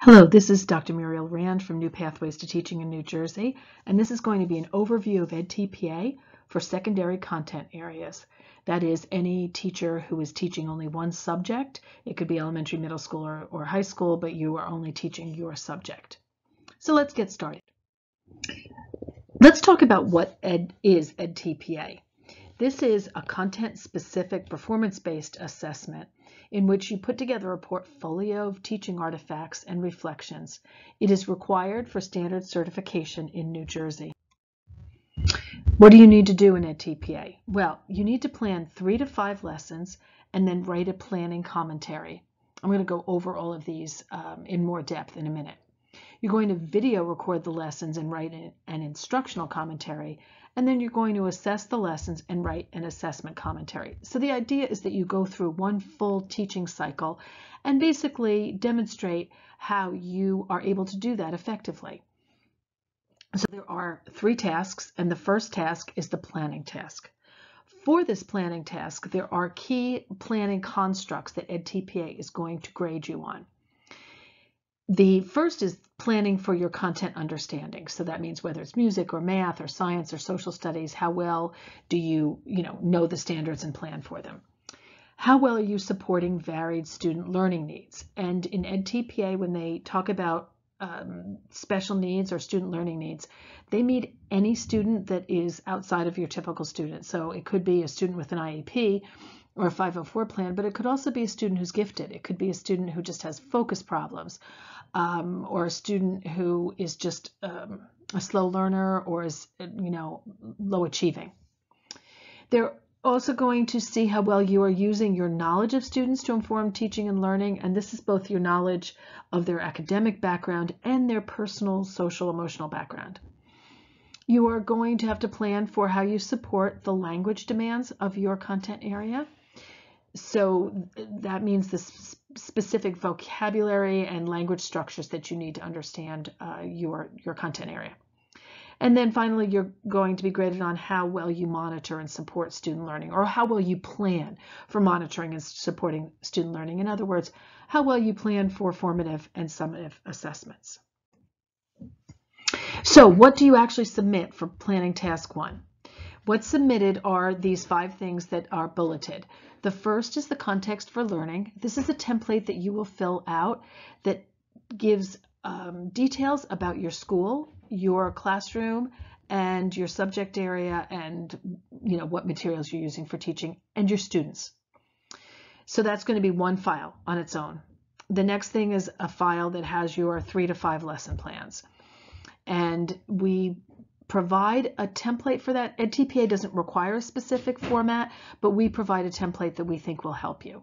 Hello, this is Dr. Muriel Rand from New Pathways to Teaching in New Jersey, and this is going to be an overview of edTPA for secondary content areas. That is, any teacher who is teaching only one subject. It could be elementary, middle school, or high school, but you are only teaching your subject. So let's get started. Let's talk about what is edTPA. This is a content-specific, performance-based assessment in which you put together a portfolio of teaching artifacts and reflections. It is required for standard certification in New Jersey. What do you need to do in edTPA? Well, you need to plan 3 to 5 lessons and then write a planning commentary. I'm going to go over all of these in more depth in a minute. You're going to video record the lessons and write an instructional commentary, and then you're going to assess the lessons and write an assessment commentary. So the idea is that you go through one full teaching cycle and basically demonstrate how you are able to do that effectively. So there are 3 tasks, and the first task is the planning task. For this planning task, there are key planning constructs that edTPA is going to grade you on. The first is planning for your content understanding. So that means whether it's music or math or science or social studies, how well do you know the standards and plan for them? How well are you supporting varied student learning needs? And in edTPA, when they talk about special needs or student learning needs, they mean any student that is outside of your typical student. So it could be a student with an IEP or a 504 plan, but it could also be a student who's gifted. It could be a student who just has focus problems, or a student who is just a slow learner or is, low achieving. They're also going to see how well you are using your knowledge of students to inform teaching and learning, and this is both your knowledge of their academic background and their personal, social, emotional background. You are going to have to plan for how you support the language demands of your content area. So that means the specific vocabulary and language structures that you need to understand your content area. And then finally, you're going to be graded on how well you monitor and support student learning, or how well you plan for monitoring and supporting student learning. In other words, how well you plan for formative and summative assessments. So what do you actually submit for planning task 1? What's submitted are these 5 things that are bulleted. The first is the context for learning. This is a template that you will fill out that gives details about your school, your classroom, and your subject area, and what materials you're using for teaching, and your students. So that's going to be one file on its own. The next thing is a file that has your 3 to 5 lesson plans. And we provide a template for that. edTPA doesn't require a specific format, but we provide a template that we think will help you.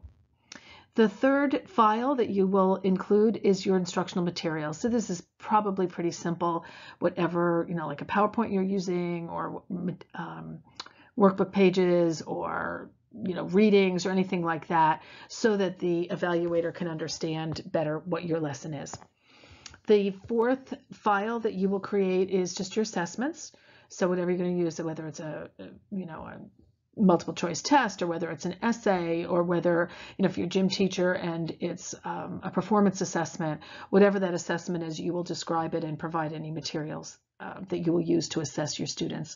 The third file that you will include is your instructional materials. So this is probably pretty simple, whatever, like a PowerPoint you're using, or workbook pages, or readings or anything like that, so that the evaluator can understand better what your lesson is. The fourth file that you will create is just your assessments. So whatever you're going to use, whether it's a multiple choice test, or whether it's an essay, or whether, if you're a gym teacher and it's a performance assessment, whatever that assessment is, you will describe it and provide any materials that you will use to assess your students.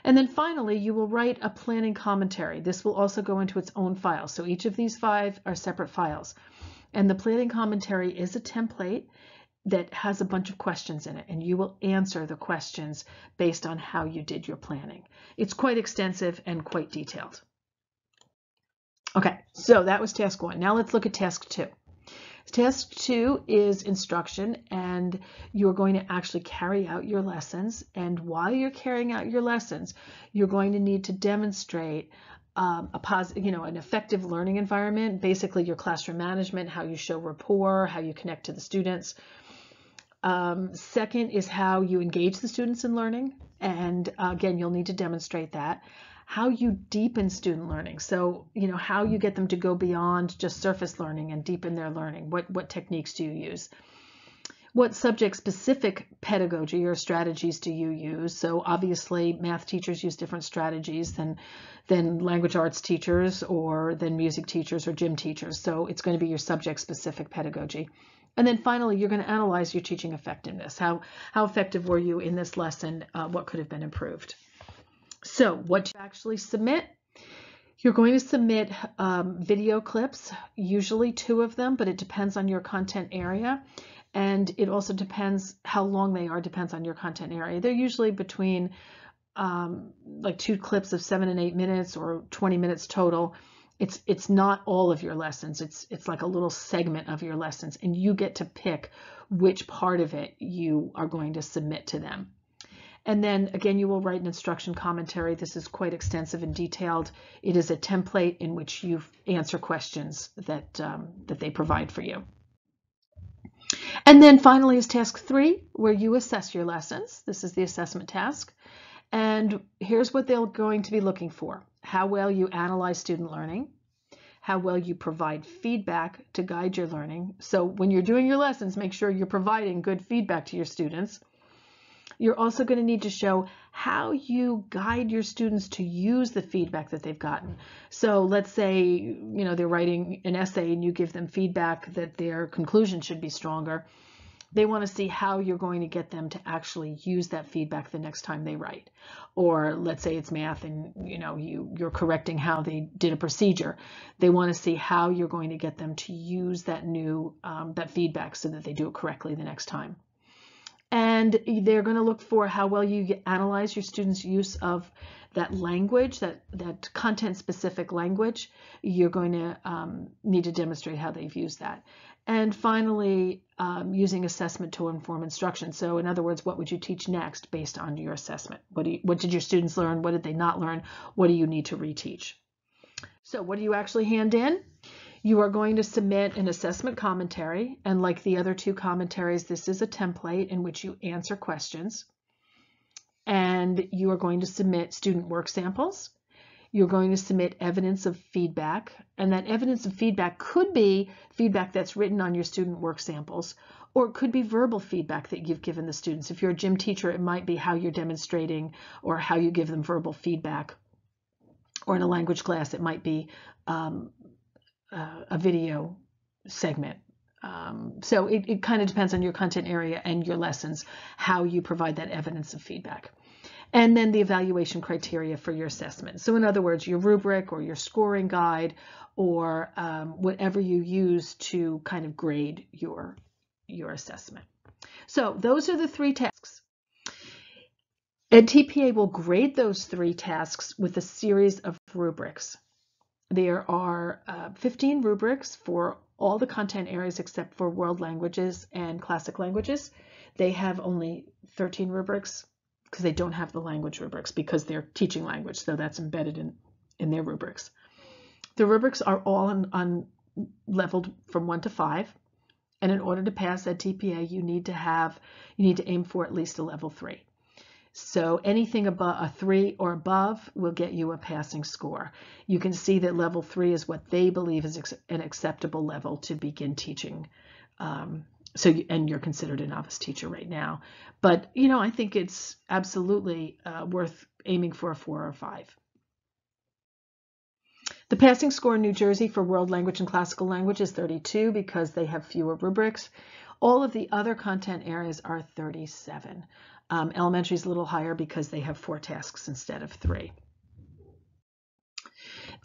And then finally, you will write a planning commentary. This will also go into its own file. So each of these 5 are separate files. And the planning commentary is a template that has a bunch of questions in it, and you will answer the questions based on how you did your planning. It's quite extensive and quite detailed. Okay, so that was task 1. Now let's look at task 2. Task 2 is instruction, and you're going to actually carry out your lessons. And while you're carrying out your lessons, you're going to need to demonstrate an effective learning environment, basically your classroom management, how you show rapport, how you connect to the students. Second is how you engage the students in learning. And again, you'll need to demonstrate that. How you deepen student learning. So, how you get them to go beyond just surface learning and deepen their learning. What techniques do you use? What subject-specific pedagogy or strategies do you use? So obviously, math teachers use different strategies than language arts teachers, or than music teachers or gym teachers. So it's going to be your subject-specific pedagogy. And then finally, you're going to analyze your teaching effectiveness. How effective were you in this lesson? What could have been improved? So what you actually submit, you're going to submit video clips, usually 2 of them, but it depends on your content area. And it also depends how long they are, depends on your content area. They're usually between like 2 clips of 7 and 8 minutes or 20 minutes total. It's not all of your lessons. It's like a little segment of your lessons, and you get to pick which part of it you are going to submit to them. And then again, you will write an instruction commentary. This is quite extensive and detailed. It is a template in which you answer questions that they provide for you. And then finally is task 3, where you assess your lessons. This is the assessment task. And here's what they're going to be looking for: how well you analyze student learning, how well you provide feedback to guide your learning. So when you're doing your lessons, make sure you're providing good feedback to your students. You're also going to need to show how you guide your students to use the feedback that they've gotten. So let's say, they're writing an essay and you give them feedback that their conclusion should be stronger. They want to see how you're going to get them to actually use that feedback the next time they write. Or let's say it's math and you're correcting how they did a procedure. They want to see how you're going to get them to use that new that feedback so that they do it correctly the next time. And they're going to look for how well you analyze your students' use of that language, that content-specific language. You're going to need to demonstrate how they've used that. And finally, using assessment to inform instruction. So in other words, what would you teach next based on your assessment? What did your students learn? What did they not learn? What do you need to reteach? So what do you actually hand in? You are going to submit an assessment commentary, and like the other 2 commentaries, this is a template in which you answer questions. And you are going to submit student work samples. You're going to submit evidence of feedback, and that evidence of feedback could be feedback that's written on your student work samples, or it could be verbal feedback that you've given the students. If you're a gym teacher, it might be how you're demonstrating or how you give them verbal feedback. Or in a language class, it might be a video segment. So it kind of depends on your content area and your lessons, how you provide that evidence of feedback. And then the evaluation criteria for your assessment. So in other words, your rubric or your scoring guide or whatever you use to kind of grade your assessment. So those are the 3 tasks. edTPA will grade those 3 tasks with a series of rubrics. There are 15 rubrics for all the content areas except for world languages and classic languages. They have only 13 rubrics because they don't have the language rubrics because they're teaching language, so that's embedded in their rubrics. The rubrics are all on leveled from 1 to 5, and in order to pass edTPA, you need to aim for at least a level 3. So anything above a 3 or above will get you a passing score. You can see that level 3 is what they believe is an acceptable level to begin teaching. And you're considered a novice teacher right now. But, I think it's absolutely worth aiming for a 4 or 5. The passing score in New Jersey for world language and classical language is 32 because they have fewer rubrics. All of the other content areas are 37. Elementary is a little higher because they have 4 tasks instead of 3.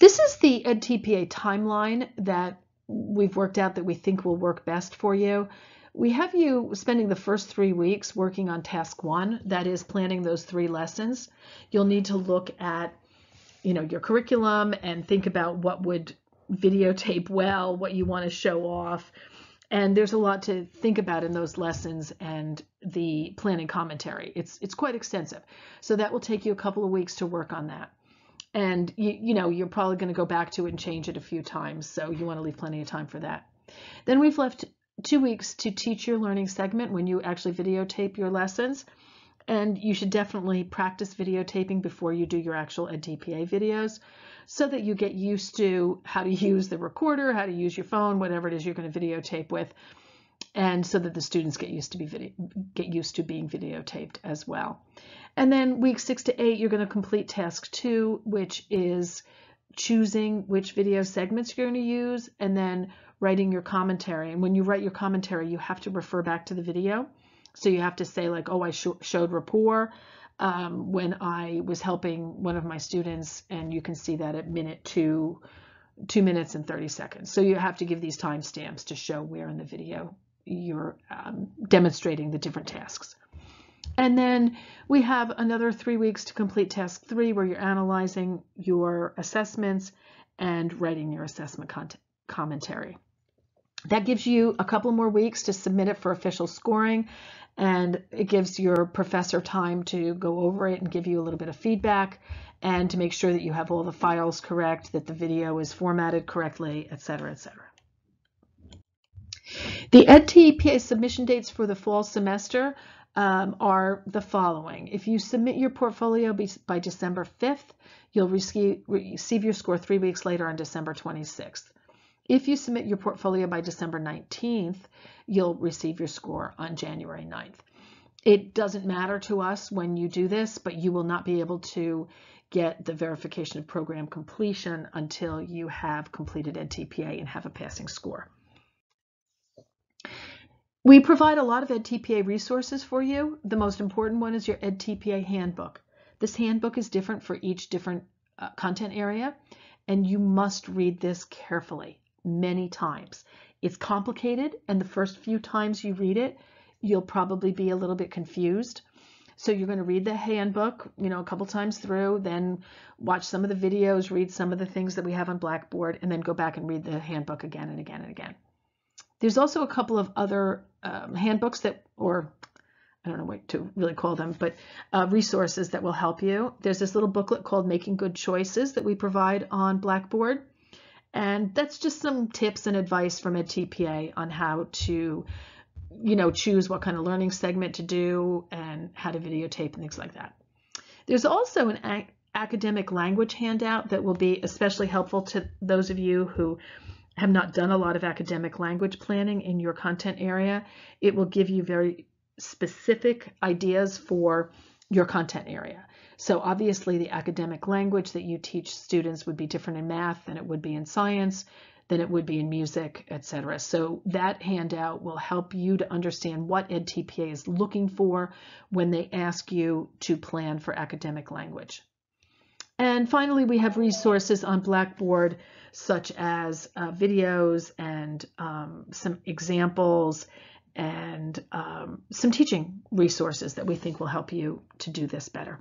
This is the edTPA timeline that we've worked out that we think will work best for you. We have you spending the first 3 weeks working on task 1, that is planning those 3 lessons. You'll need to look at your curriculum and think about what would videotape well, what you want to show off. And there's a lot to think about in those lessons and the planning commentary. It's quite extensive. So that will take you a couple of weeks to work on that. And you're probably going to go back to it and change it a few times. So you want to leave plenty of time for that. Then we've left 2 weeks to teach your learning segment when you actually videotape your lessons. And you should definitely practice videotaping before you do your actual edTPA videos so that you get used to how to use the recorder, how to use your phone, whatever it is you're going to videotape with, and so that the students get used to being videotaped as well. And then week 6 to 8, you're going to complete task 2, which is choosing which video segments you're going to use, and then writing your commentary. And when you write your commentary, you have to refer back to the video. So you have to say like, oh, I showed rapport when I was helping one of my students, and you can see that at minute 2 minutes and 30 seconds. So you have to give these timestamps to show where in the video you're demonstrating the different tasks. And then we have another 3 weeks to complete task 3, where you're analyzing your assessments and writing your assessment commentary. That gives you a couple more weeks to submit it for official scoring, and it gives your professor time to go over it and give you a little bit of feedback, and to make sure that you have all the files correct, that the video is formatted correctly, etc., etc. The edTPA submission dates for the fall semester are the following. If you submit your portfolio by December 5th, you'll receive your score 3 weeks later on December 26th. If you submit your portfolio by December 19th, you'll receive your score on January 9th. It doesn't matter to us when you do this, but you will not be able to get the verification of program completion until you have completed edTPA and have a passing score. We provide a lot of edTPA resources for you. The most important one is your edTPA handbook. This handbook is different for each different content area, and you must read this carefully many times. It's complicated, and the first few times you read it, you'll probably be a little bit confused. So you're going to read the handbook, a couple times through, then watch some of the videos, read some of the things that we have on Blackboard, and then go back and read the handbook again and again and again. There's also a couple of other handbooks or I don't know what to really call them, but resources that will help you. There's this little booklet called Making Good Choices that we provide on Blackboard. And that's just some tips and advice from edTPA on how to, choose what kind of learning segment to do and how to videotape and things like that. There's also an academic language handout that will be especially helpful to those of you who have not done a lot of academic language planning in your content area. It will give you very specific ideas for your content area. So obviously the academic language that you teach students would be different in math than it would be in science, than it would be in music, etc. So that handout will help you to understand what edTPA is looking for when they ask you to plan for academic language. And finally, we have resources on Blackboard such as videos and some examples and some teaching resources that we think will help you to do this better.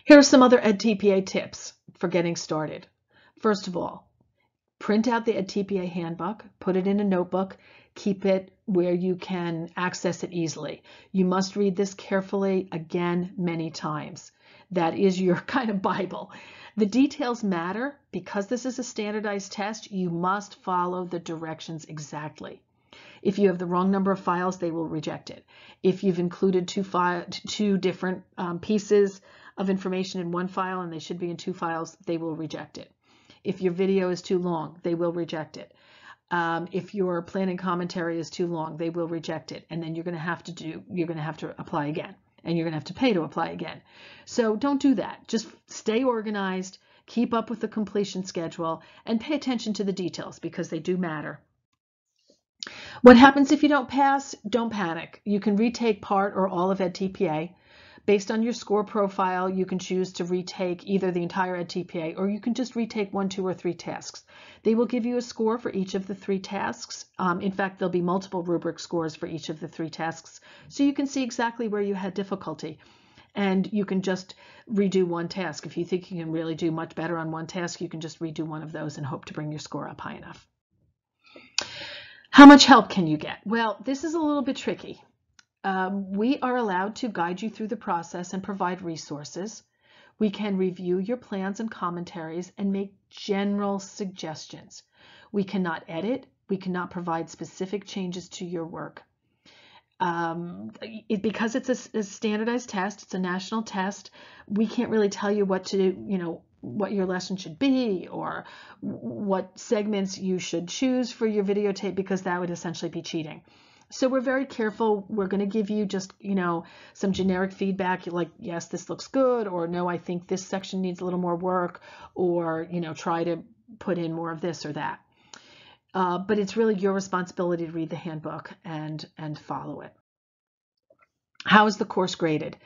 Here are some other edTPA tips for getting started. First of all, print out the edTPA handbook, put it in a notebook, keep it where you can access it easily. You must read this carefully again many times. That is your kind of Bible. The details matter. Because this is a standardized test, you must follow the directions exactly. If you have the wrong number of files, they will reject it. If you've included two different pieces of information in one file and they should be in 2 files, they will reject it. If your video is too long, they will reject it. If your planning commentary is too long, they will reject it. And then you're going to have to apply again, and you're going to have to pay to apply again. So don't do that. Just stay organized, keep up with the completion schedule, and pay attention to the details because they do matter. What happens if you don't pass? Don't panic. You can retake part or all of edTPA. Based on your score profile, you can choose to retake either the entire edTPA or you can just retake 1, 2, or 3 tasks. They will give you a score for each of the 3 tasks. In fact, there'll be multiple rubric scores for each of the 3 tasks, so you can see exactly where you had difficulty. And you can just redo 1 task. If you think you can really do much better on 1 task, you can just redo 1 of those and hope to bring your score up high enough. How much help can you get? Well, this is a little bit tricky. We are allowed to guide you through the process and provide resources. We can review your plans and commentaries and make general suggestions. We cannot edit. We cannot provide specific changes to your work. Because it's a standardized test, it's a national test, we can't really tell you what to do, what your lesson should be or what segments you should choose for your videotape, because that would essentially be cheating. So we're very careful. We're going to give you just, some generic feedback like, yes, this looks good, or no, I think this section needs a little more work, or, try to put in more of this or that. but it's really your responsibility to read the handbook and follow it. How is the course graded?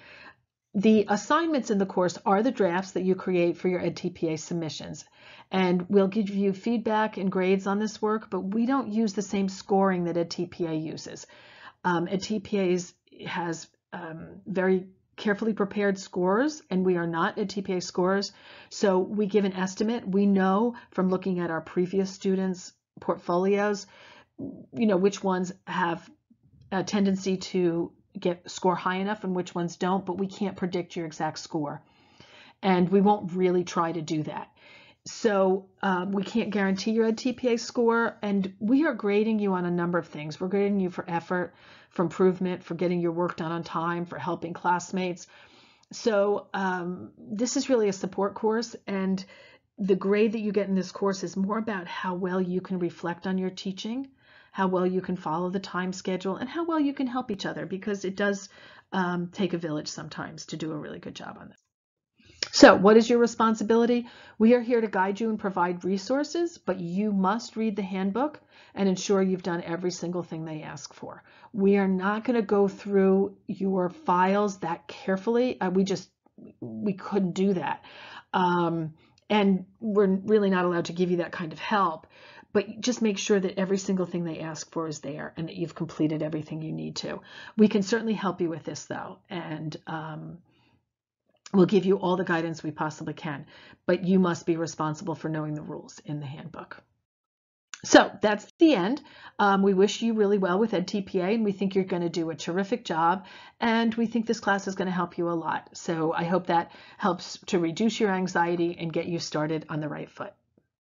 The assignments in the course are the drafts that you create for your edTPA submissions. And we'll give you feedback and grades on this work, but we don't use the same scoring that edTPA uses. edTPA has very carefully prepared scores, and we are not edTPA scorers. So we give an estimate. We know from looking at our previous students' portfolios, which ones have a tendency to score high enough and which ones don't, but we can't predict your exact score. And we won't really try to do that. So we can't guarantee your edTPA score, and we are grading you on a number of things. We're grading you for effort, for improvement, for getting your work done on time, for helping classmates. So this is really a support course, and the grade that you get in this course is more about how well you can reflect on your teaching, how well you can follow the time schedule, and how well you can help each other, because it does take a village sometimes to do a really good job on this. So what is your responsibility? We are here to guide you and provide resources, but you must read the handbook and ensure you've done every single thing they ask for. We are not going to go through your files that carefully. We couldn't do that. And we're really not allowed to give you that kind of help. But just make sure that every single thing they ask for is there and that you've completed everything you need to. We can certainly help you with this, though, and we'll give you all the guidance we possibly can, but you must be responsible for knowing the rules in the handbook. So that's the end. We wish you really well with edTPA, and we think you're going to do a terrific job, and we think this class is going to help you a lot. So I hope that helps to reduce your anxiety and get you started on the right foot.